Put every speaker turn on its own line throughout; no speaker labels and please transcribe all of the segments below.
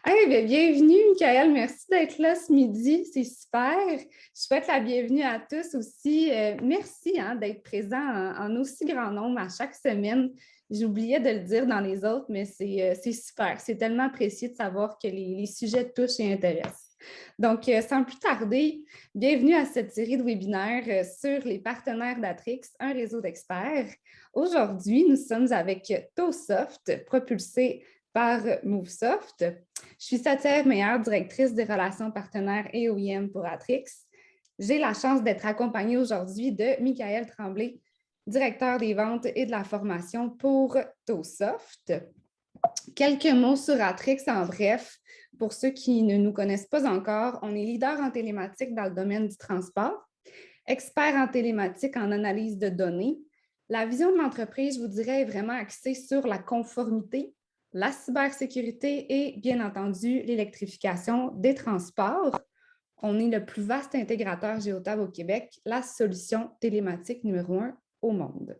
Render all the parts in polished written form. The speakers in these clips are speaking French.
Hey, bien, bienvenue, Michael. Merci d'être là ce midi. C'est super. Je souhaite la bienvenue à tous aussi. Merci d'être présent en aussi grand nombre à chaque semaine. J'oubliais de le dire dans les autres, mais c'est super. C'est tellement apprécié de savoir que les sujets touchent et intéressent. Donc, sans plus tarder, bienvenue à cette série de webinaires sur les partenaires d'Atrix, un réseau d'experts. Aujourd'hui, nous sommes avec TOSoft, propulsé par MoveSoft. Je suis Satia Meyer, directrice des relations partenaires et OIM pour Atrix. J'ai la chance d'être accompagnée aujourd'hui de Michael Tremblay, directeur des ventes et de la formation pour TOSoft. Quelques mots sur Atrix en bref. Pour ceux qui ne nous connaissent pas encore, on est leader en télématique dans le domaine du transport, expert en télématique en analyse de données. La vision de l'entreprise, je vous dirais, est vraiment axée sur la conformité, la cybersécurité et, bien entendu, l'électrification des transports. On est le plus vaste intégrateur Géotab au Québec, la solution télématique numéro 1 au monde.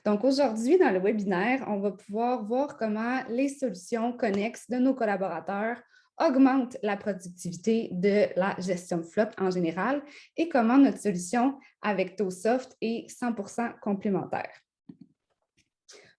Donc, aujourd'hui, dans le webinaire, on va pouvoir voir comment les solutions connexes de nos collaborateurs augmentent la productivité de la gestion de flotte en général et comment notre solution avec TOSoft est 100% complémentaire.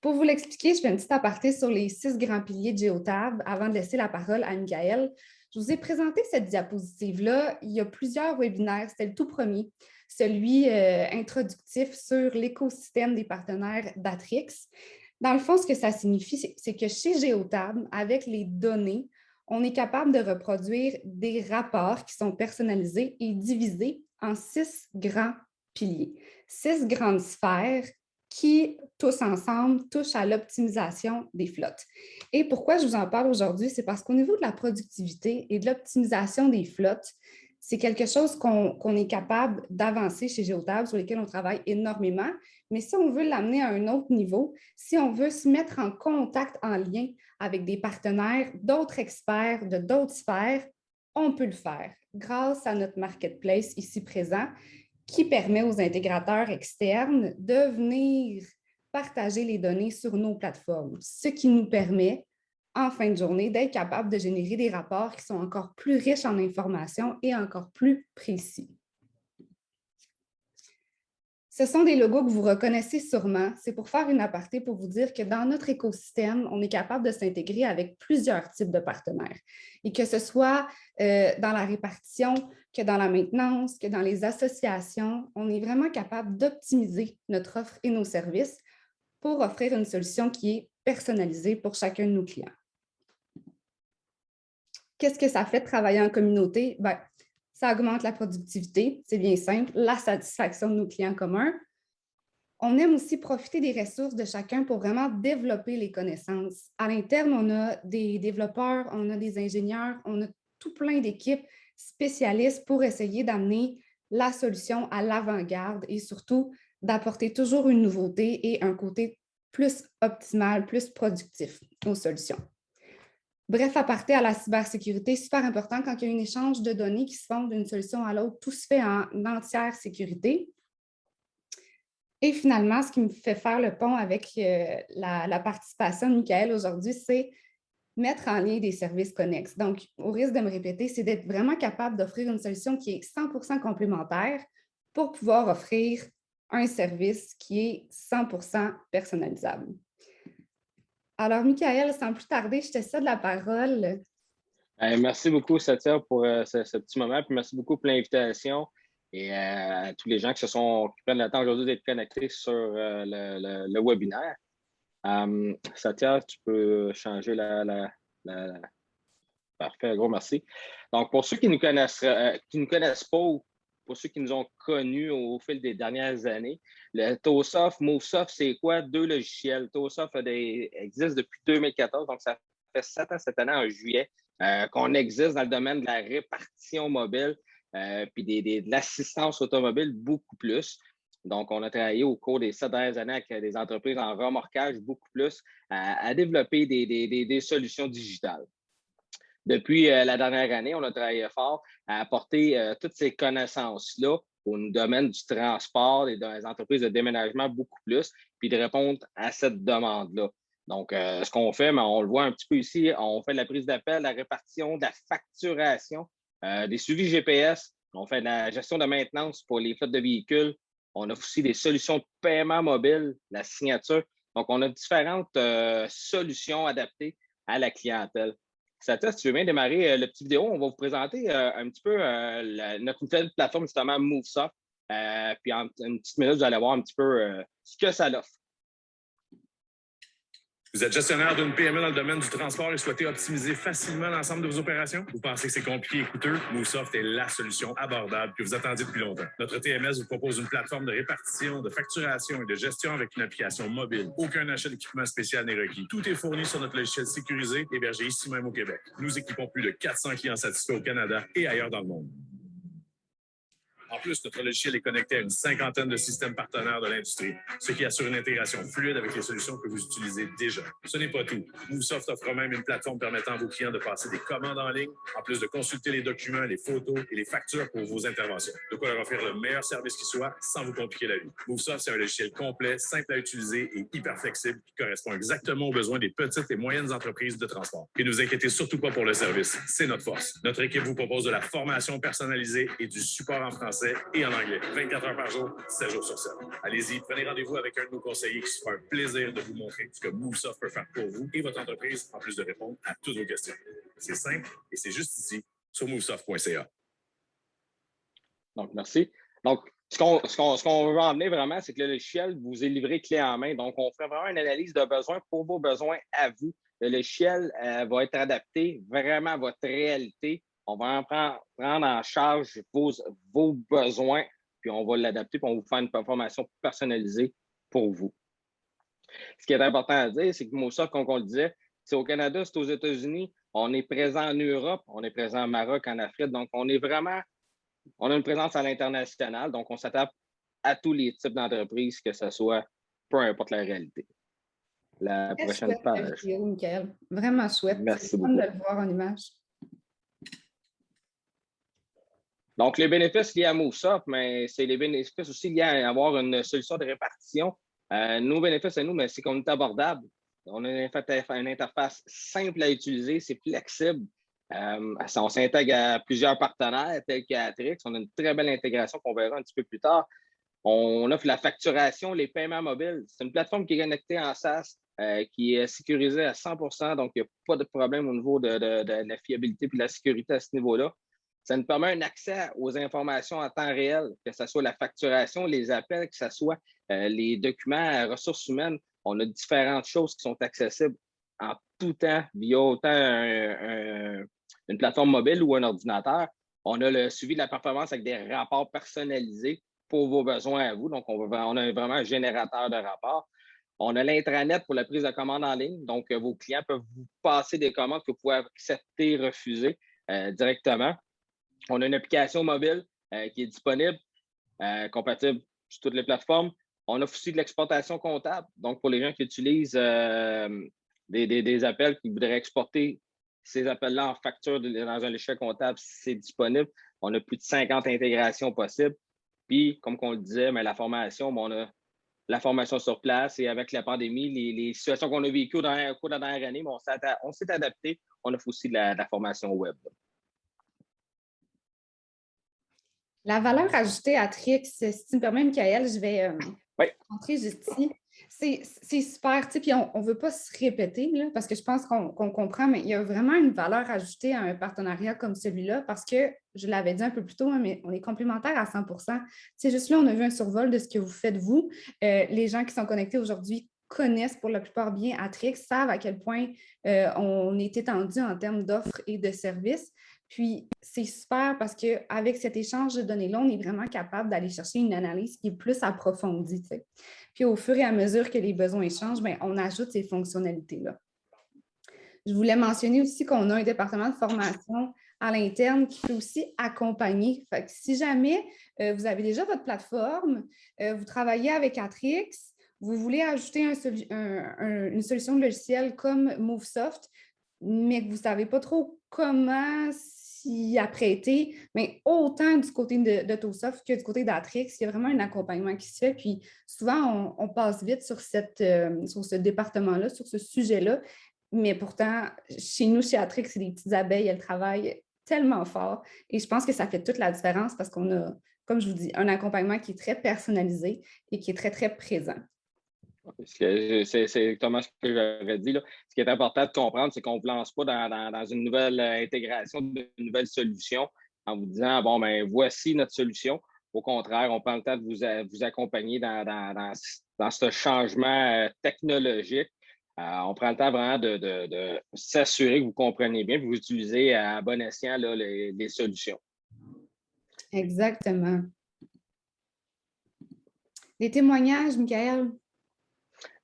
Pour vous l'expliquer, je fais une petite aparté sur les 6 grands piliers de Géotab avant de laisser la parole à Michael. Je vous ai présenté cette diapositive-là il y a plusieurs webinaires. C'était le tout premier, celui introductif sur l'écosystème des partenaires d'Atrix. Dans le fond, ce que ça signifie, c'est que chez Géotab, avec les données, on est capable de reproduire des rapports qui sont personnalisés et divisés en 6 grands piliers, 6 grandes sphères qui, tous ensemble, touchent à l'optimisation des flottes. Et pourquoi je vous en parle aujourd'hui? C'est parce qu'au niveau de la productivité et de l'optimisation des flottes, c'est quelque chose qu'on est capable d'avancer chez Géotab, sur lesquels on travaille énormément. Mais si on veut l'amener à un autre niveau, si on veut se mettre en contact, en lien avec des partenaires, d'autres experts de d'autres sphères, on peut le faire grâce à notre marketplace ici présent, qui permet aux intégrateurs externes de venir partager les données sur nos plateformes, ce qui nous permet, en fin de journée, d'être capable de générer des rapports qui sont encore plus riches en informations et encore plus précis. Ce sont des logos que vous reconnaissez sûrement. C'est pour faire une aparté pour vous dire que dans notre écosystème, on est capable de s'intégrer avec plusieurs types de partenaires. Et que ce soit dans la répartition, que dans la maintenance, que dans les associations, on est vraiment capable d'optimiser notre offre et nos services pour offrir une solution qui est personnalisée pour chacun de nos clients. Qu'est-ce que ça fait de travailler en communauté? Bien, ça augmente la productivité, c'est bien simple, la satisfaction de nos clients communs. On aime aussi profiter des ressources de chacun pour vraiment développer les connaissances. À l'interne, on a des développeurs, on a des ingénieurs, on a tout plein d'équipes spécialistes pour essayer d'amener la solution à l'avant-garde et surtout d'apporter toujours une nouveauté et un côté plus optimal, plus productif aux solutions. Bref, à partir à la cybersécurité, super important quand il y a un échange de données qui se font d'une solution à l'autre, tout se fait en entière sécurité. Et finalement, ce qui me fait faire le pont avec la participation de Michael aujourd'hui, c'est mettre en lien des services connexes. Donc, au risque de me répéter, c'est d'être vraiment capable d'offrir une solution qui est 100% complémentaire pour pouvoir offrir un service qui est 100% personnalisable. Alors, Michael, sans plus tarder, je te cède la parole.
Merci beaucoup, Satya, pour ce petit moment. Puis merci beaucoup pour l'invitation et à tous les gens qui prennent le temps aujourd'hui d'être connectés sur le webinaire. Satya, tu peux changer Parfait, un gros merci. Donc, pour ceux qui ne nous connaissent pas ou pour ceux qui nous ont connus au fil des dernières années, le TOSoft, MoveSoft, c'est quoi? 2 logiciels. TOSoft existe depuis 2014, donc ça fait 7 ans cette année en juillet qu'on existe dans le domaine de la répartition mobile puis de l'assistance automobile beaucoup plus. Donc, on a travaillé au cours des 7 dernières années avec des entreprises en remorquage beaucoup plus à développer des solutions digitales. Depuis la dernière année, on a travaillé fort à apporter toutes ces connaissances-là au domaine du transport et des entreprises de déménagement beaucoup plus, puis de répondre à cette demande-là. Donc, ce qu'on fait, mais on le voit un petit peu ici, on fait de la prise d'appel, la répartition, de la facturation, des suivis GPS, on fait de la gestion de maintenance pour les flottes de véhicules. On offre aussi des solutions de paiement mobile, la signature. Donc, on a différentes solutions adaptées à la clientèle. Sata, si tu veux bien démarrer le petit vidéo, on va vous présenter un petit peu notre nouvelle plateforme, justement, MoveSoft. Puis en une petite minute, vous allez voir un petit peu ce que ça offre.
Vous êtes gestionnaire d'une PME dans le domaine du transport et souhaitez optimiser facilement l'ensemble de vos opérations? Vous pensez que c'est compliqué et coûteux? MoveSoft est la solution abordable que vous attendiez depuis longtemps. Notre TMS vous propose une plateforme de répartition, de facturation et de gestion avec une application mobile. Aucun achat d'équipement spécial n'est requis. Tout est fourni sur notre logiciel sécurisé, hébergé ici même au Québec. Nous équipons plus de 400 clients satisfaits au Canada et ailleurs dans le monde. En plus, notre logiciel est connecté à une cinquantaine de systèmes partenaires de l'industrie, ce qui assure une intégration fluide avec les solutions que vous utilisez déjà. Ce n'est pas tout. MoveSoft offre même une plateforme permettant à vos clients de passer des commandes en ligne, en plus de consulter les documents, les photos et les factures pour vos interventions. De quoi leur offrir le meilleur service qui soit sans vous compliquer la vie. MoveSoft, c'est un logiciel complet, simple à utiliser et hyper flexible qui correspond exactement aux besoins des petites et moyennes entreprises de transport. Et ne vous inquiétez surtout pas pour le service. C'est notre force. Notre équipe vous propose de la formation personnalisée et du support en français et en anglais, 24 heures par jour, 7 jours sur 7. Allez-y, prenez rendez-vous avec un de nos conseillers qui se fera un plaisir de vous montrer ce que MoveSoft peut faire pour vous et votre entreprise, en plus de répondre à toutes vos questions. C'est simple et c'est juste ici, sur movesoft.ca.
Donc, merci. Donc, ce qu'on veut emmener vraiment, c'est que le logiciel vous est livré clé en main. Donc, on fait vraiment une analyse de besoins pour vos besoins à vous. Le logiciel va être adapté vraiment à votre réalité. On va en prendre en charge vos besoins, puis on va l'adapter, puis on va vous faire une formation personnalisée pour vous. Ce qui est important à dire, c'est que MoveSoft, comme on le disait, c'est au Canada, c'est aux États-Unis, on est présent en Europe, on est présent au Maroc, en Afrique, donc on a une présence à l'international, donc on s'attaque à tous les types d'entreprises, que ce soit peu importe la réalité. La prochaine page.
La vidéo, Michael. Vraiment chouette.
Merci
beaucoup. De le voir en image.
Donc, les bénéfices liés à MoveSoft, mais c'est les bénéfices aussi liés à avoir une solution de répartition. Nos bénéfices à nous, c'est qu'on est abordable. On a une interface simple à utiliser, c'est flexible. On s'intègre à plusieurs partenaires tels qu'Atrix. On a une très belle intégration qu'on verra un petit peu plus tard. On offre la facturation, les paiements mobiles. C'est une plateforme qui est connectée en SaaS, qui est sécurisée à 100 %, donc il n'y a pas de problème au niveau de la fiabilité et de la sécurité à ce niveau-là. Ça nous permet un accès aux informations en temps réel, que ce soit la facturation, les appels, que ce soit les documents, ressources humaines. On a différentes choses qui sont accessibles en tout temps via autant une plateforme mobile ou un ordinateur. On a le suivi de la performance avec des rapports personnalisés pour vos besoins à vous. Donc, on a vraiment un générateur de rapports. On a l'intranet pour la prise de commande en ligne. Donc, vos clients peuvent vous passer des commandes que vous pouvez accepter, refuser directement. On a une application mobile qui est disponible, compatible sur toutes les plateformes. On offre aussi de l'exportation comptable. Donc, pour les gens qui utilisent des appels, qui voudraient exporter ces appels-là en facture dans un logiciel comptable, c'est disponible. On a plus de 50 intégrations possibles. Puis, comme on le disait, mais la formation, on a la formation sur place et avec la pandémie, les situations qu'on a vécues au cours de la dernière année, on s'est adapté. On offre aussi de la formation web.
La valeur ajoutée à Trix, si tu me permets, Michael, je vais rentrer juste ici. C'est super, tu sais, puis on ne veut pas se répéter, là, parce que je pense qu'on comprend, mais il y a vraiment une valeur ajoutée à un partenariat comme celui-là, parce que, je l'avais dit un peu plus tôt, mais on est complémentaires à 100 %. C'est juste là, on a vu un survol de ce que vous faites, vous. Les gens qui sont connectés aujourd'hui connaissent pour la plupart bien Atrix, savent à quel point on est étendu en termes d'offres et de services. Puis, c'est super parce qu'avec cet échange de données-là, on est vraiment capable d'aller chercher une analyse qui est plus approfondie. T'sais. Puis, au fur et à mesure que les besoins changent, bien, on ajoute ces fonctionnalités-là. Je voulais mentionner aussi qu'on a un département de formation à l'interne qui peut aussi accompagner. Fait que si jamais vous avez déjà votre plateforme, vous travaillez avec Atrix, vous voulez ajouter une solution de logiciel comme MoveSoft, mais que vous ne savez pas trop comment s'y apprêter, mais autant du côté de TOSOF que du côté d'Atrix, il y a vraiment un accompagnement qui se fait. Puis souvent, on passe vite sur ce département-là, sur ce sujet-là. Mais pourtant, chez nous, chez Atrix, c'est des petites abeilles, elles travaillent tellement fort. Et je pense que ça fait toute la différence parce qu'on a, comme je vous dis, un accompagnement qui est très personnalisé et qui est très, très présent.
C'est exactement ce que j'aurais dit, là. Ce qui est important de comprendre, c'est qu'on ne vous lance pas dans une nouvelle intégration, une nouvelle solution en vous disant, bon, ben voici notre solution. Au contraire, on prend le temps de vous accompagner dans ce changement technologique. On prend le temps vraiment de s'assurer que vous comprenez bien et que vous utilisez à bon escient là, les solutions.
Exactement. Les témoignages, Michael?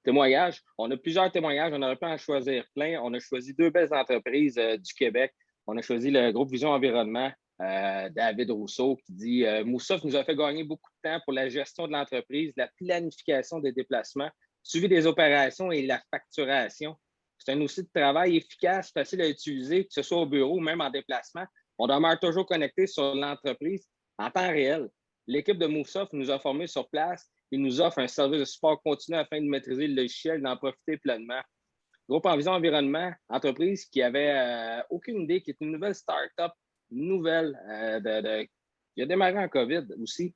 Témoignages. On a plusieurs témoignages. On aurait pu en choisir plein. On a choisi 2 belles entreprises du Québec. On a choisi le groupe Vision Environnement, David Rousseau, qui dit Moussoff nous a fait gagner beaucoup de temps pour la gestion de l'entreprise, la planification des déplacements, suivi des opérations et la facturation. C'est un outil de travail efficace, facile à utiliser, que ce soit au bureau ou même en déplacement. On demeure toujours connecté sur l'entreprise en temps réel. L'équipe de Moussoff nous a formés sur place. Il nous offre un service de support continu afin de maîtriser le logiciel et d'en profiter pleinement. Groupe En Vision Environnement, entreprise qui n'avait aucune idée, qui est une nouvelle start-up, nouvelle, qui a démarré en COVID aussi.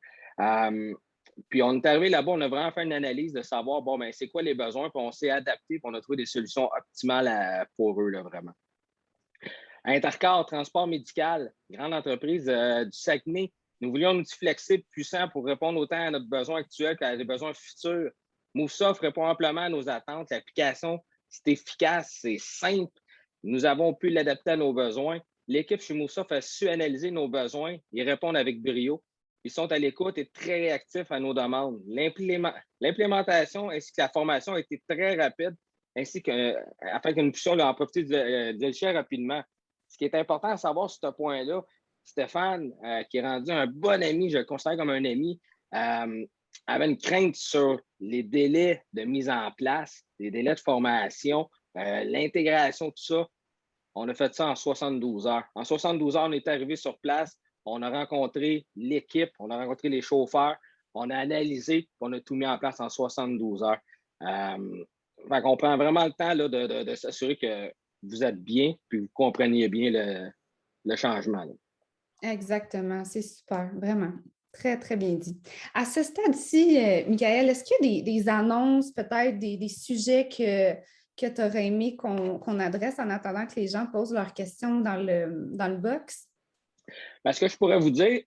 Puis on est arrivé là-bas, on a vraiment fait une analyse de savoir, bon, ben c'est quoi les besoins, puis on s'est adapté, puis on a trouvé des solutions optimales pour eux, là, vraiment. Intercar, transport médical, grande entreprise du Saguenay. Nous voulions un outil flexible, puissant pour répondre autant à notre besoin actuel qu'à des besoins futurs. Moussoff répond amplement à nos attentes. L'application, c'est efficace, c'est simple. Nous avons pu l'adapter à nos besoins. L'équipe chez Moussoff a su analyser nos besoins et répondre avec brio. Ils sont à l'écoute et très réactifs à nos demandes. L'implémentation ainsi que la formation a été très rapide, afin que nous puissions en profiter du logiciel rapidement. Ce qui est important à savoir sur ce point-là, Stéphane, qui est rendu un bon ami, je le considère comme un ami, avait une crainte sur les délais de mise en place, les délais de formation, l'intégration, tout ça. On a fait ça en 72 heures. En 72 heures, on est arrivé sur place, on a rencontré l'équipe, on a rencontré les chauffeurs, on a analysé, on a tout mis en place en 72 heures. Fait qu'on prend vraiment le temps là, de s'assurer que vous êtes bien puis vous compreniez bien le changement. Là.
Exactement, c'est super, vraiment. Très, très bien dit. À ce stade-ci, Michael, est-ce qu'il y a des annonces, peut-être des sujets que tu aurais aimé qu'on adresse en attendant que les gens posent leurs questions dans le box?
Bien, ce que je pourrais vous dire,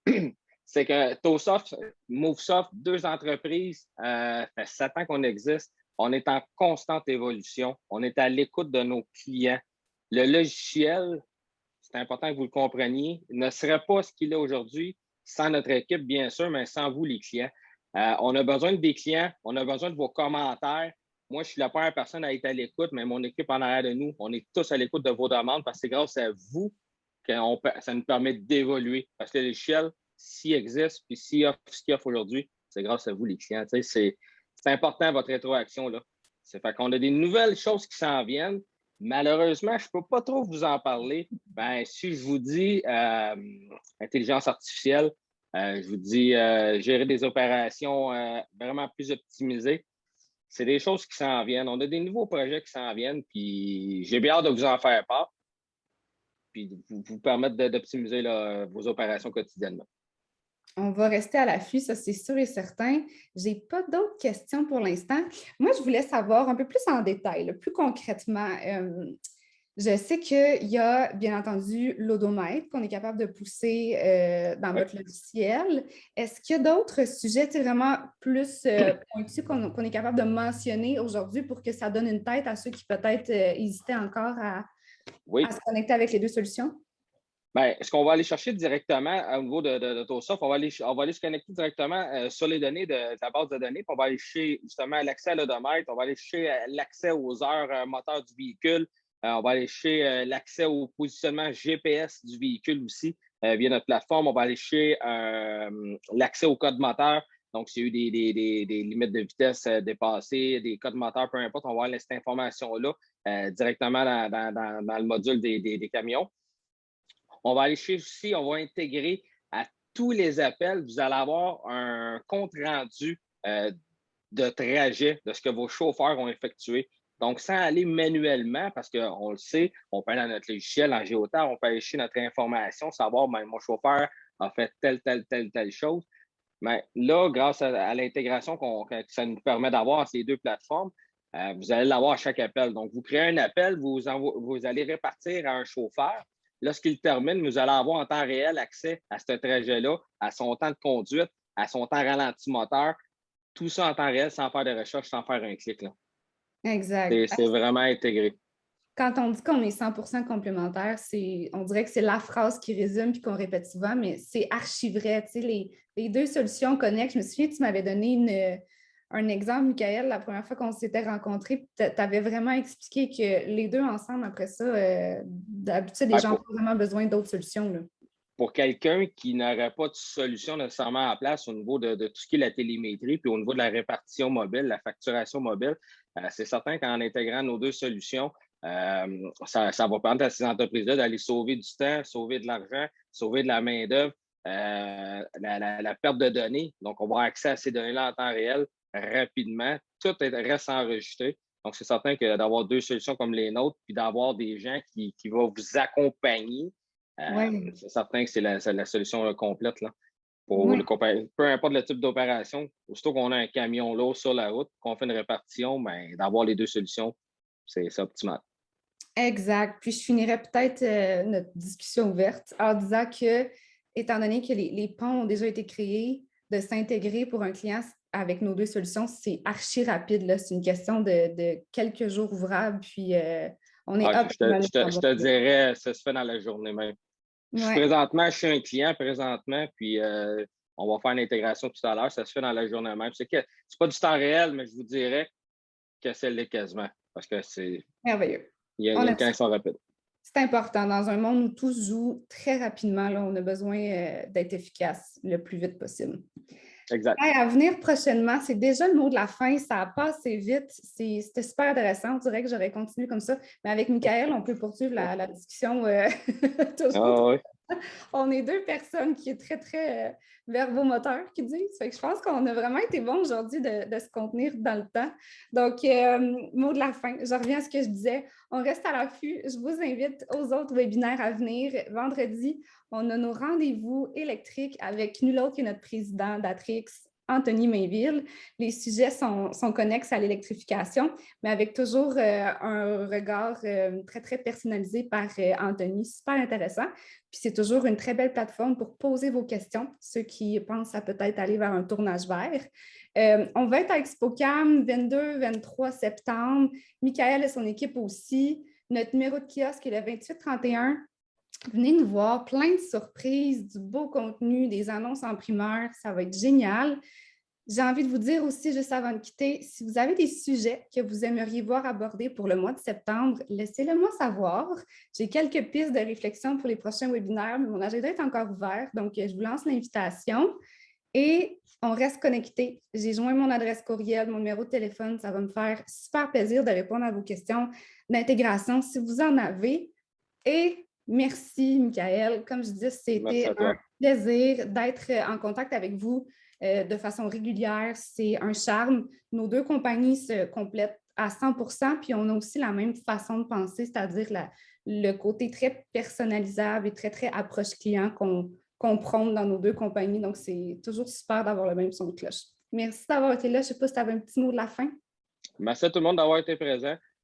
c'est que TOSOF, MoveSoft, 2 entreprises, ça fait 7 ans qu'on existe. On est en constante évolution. On est à l'écoute de nos clients. Le logiciel, c'est important que vous le compreniez, ne serait pas ce qu'il est aujourd'hui sans notre équipe, bien sûr, mais sans vous, les clients. On a besoin des clients, on a besoin de vos commentaires. Moi, je suis la première personne à être à l'écoute, mais mon équipe en arrière de nous, on est tous à l'écoute de vos demandes parce que c'est grâce à vous que ça nous permet d'évoluer. Parce que le logiciel, s'il existe, puis s'il offre ce qu'il offre aujourd'hui, c'est grâce à vous, les clients. C'est important, votre rétroaction, là. C'est fait qu'on a des nouvelles choses qui s'en viennent. Malheureusement, je ne peux pas trop vous en parler. Ben, si je vous dis intelligence artificielle, je vous dis gérer des opérations vraiment plus optimisées, c'est des choses qui s'en viennent. On a des nouveaux projets qui s'en viennent, puis j'ai bien hâte de vous en faire part, puis vous permettre d'optimiser vos opérations quotidiennement.
On va rester à l'affût, ça c'est sûr et certain. Je n'ai pas d'autres questions pour l'instant. Moi, je voulais savoir un peu plus en détail, plus concrètement. Je sais qu'il y a bien entendu l'odomètre qu'on est capable de pousser dans votre logiciel. Est-ce qu'il y a d'autres sujets vraiment plus pointus qu'on est capable de mentionner aujourd'hui pour que ça donne une tête à ceux qui peut-être hésitaient encore à se connecter avec les 2 solutions?
Bien, ce qu'on va aller chercher directement au niveau de TOSOF, on va aller se connecter directement sur les données de la base de données, puis on va aller chercher justement l'accès à l'odomètre, on va aller chercher l'accès aux heures moteurs du véhicule, on va aller chercher l'accès au positionnement GPS du véhicule aussi via notre plateforme, on va aller chercher l'accès au code moteur. Donc, s'il y a eu des limites de vitesse dépassées, des codes moteurs, peu importe, on va avoir cette information-là directement dans le module des camions. On va aller chercher aussi, on va intégrer à tous les appels, vous allez avoir un compte rendu de trajet de ce que vos chauffeurs ont effectué. Donc, sans aller manuellement, parce qu'on le sait, on peut aller dans notre logiciel en géotard, on peut aller chercher notre information, savoir, ben, mon chauffeur a fait telle chose. Mais là, grâce à l'intégration que ça nous permet d'avoir à ces deux plateformes, vous allez l'avoir à chaque appel. Donc, vous créez un appel, vous allez répartir à un chauffeur. Lorsqu'il termine, vous allez avoir en temps réel accès à ce trajet-là, à son temps de conduite, à son temps ralenti moteur, tout ça en temps réel, sans faire de recherche, sans faire un clic, là.
Exact.
C'est vraiment intégré.
Quand on dit qu'on est 100% complémentaire, on dirait que c'est la phrase qui résume puis qu'on répète souvent, mais c'est archi vrai. Tu sais, les deux solutions connectent. Je me souviens que tu m'avais donné un exemple, Michael, la première fois qu'on s'était rencontrés. Tu avais vraiment expliqué que les deux ensemble, après ça, d'habitude, les gens n'ont pas vraiment besoin d'autres solutions, là.
Pour quelqu'un qui n'aurait pas de solution nécessairement en place au niveau de tout ce qui est la télémétrie, puis au niveau de la répartition mobile, la facturation mobile, c'est certain qu'en intégrant nos deux solutions, ça va permettre à ces entreprises-là d'aller sauver du temps, sauver de l'argent, sauver de la main-d'œuvre, la perte de données. Donc, on va avoir accès à ces données-là en temps réel rapidement. Tout reste enregistré. Donc, c'est certain que d'avoir deux solutions comme les nôtres, puis d'avoir des gens qui vont vous accompagner, c'est certain que c'est la solution complète là, pour peu importe le type d'opération. Aussitôt qu'on a un camion lourd sur la route, qu'on fait une répartition, ben, d'avoir les deux solutions, c'est optimal.
Exact. Puis je finirais peut-être notre discussion ouverte en disant que, étant donné que les ponts ont déjà été créés, de s'intégrer pour un client avec nos deux solutions, c'est archi rapide, là. C'est une question de quelques jours ouvrables, puis on est
je te dirais, ça se fait dans la journée même. Présentement, je suis un client, puis on va faire l'intégration tout à l'heure. Ça se fait dans la journée même. C'est pas du temps réel, mais je vous dirais que c'est l'est quasiment. Parce que c'est.
Merveilleux.
Il y a une connexion rapide.
C'est important. Dans un monde où tout se joue très rapidement, là, on a besoin d'être efficace le plus vite possible.
Exact.
À venir prochainement, c'est déjà le mot de la fin. Ça a passé vite. C'était super intéressant. On dirait que j'aurais continué comme ça. Mais avec Michael, on peut poursuivre la discussion toujours.
Oui.
On est deux personnes qui est très, très verbomoteurs, qui disent. Fait que je pense qu'on a vraiment été bon aujourd'hui de se contenir dans le temps. Donc, mot de la fin. Je reviens à ce que je disais. On reste à l'affût. Je vous invite aux autres webinaires à venir. Vendredi, on a nos rendez-vous électriques avec nul autre que notre président d'Atrix, Anthony Mainville. Les sujets sont connexes à l'électrification, mais avec toujours un regard très, très personnalisé par Anthony. Super intéressant. Puis c'est toujours une très belle plateforme pour poser vos questions, ceux qui pensent à peut-être aller vers un tournage vert. On va être à ExpoCam 22-23 septembre. Michael et son équipe aussi. Notre numéro de kiosque est le 2831. Venez nous voir, plein de surprises, du beau contenu, des annonces en primeur, ça va être génial. J'ai envie de vous dire aussi, juste avant de quitter, si vous avez des sujets que vous aimeriez voir abordés pour le mois de septembre, laissez-le-moi savoir. J'ai quelques pistes de réflexion pour les prochains webinaires, mais mon agenda est encore ouvert, donc je vous lance l'invitation. Et on reste connecté. J'ai joint mon adresse courriel, mon numéro de téléphone. Ça va me faire super plaisir de répondre à vos questions d'intégration si vous en avez. Et merci, Michael. Comme je disais, c'était un plaisir d'être en contact avec vous de façon régulière. C'est un charme. Nos deux compagnies se complètent à 100%, puis on a aussi la même façon de penser, c'est-à-dire le côté très personnalisable et très, très approche client qu'on prône dans nos deux compagnies. Donc, c'est toujours super d'avoir le même son de cloche. Merci d'avoir été là. Je ne sais pas si tu avais un petit mot de la fin.
Merci à tout le monde d'avoir été présent.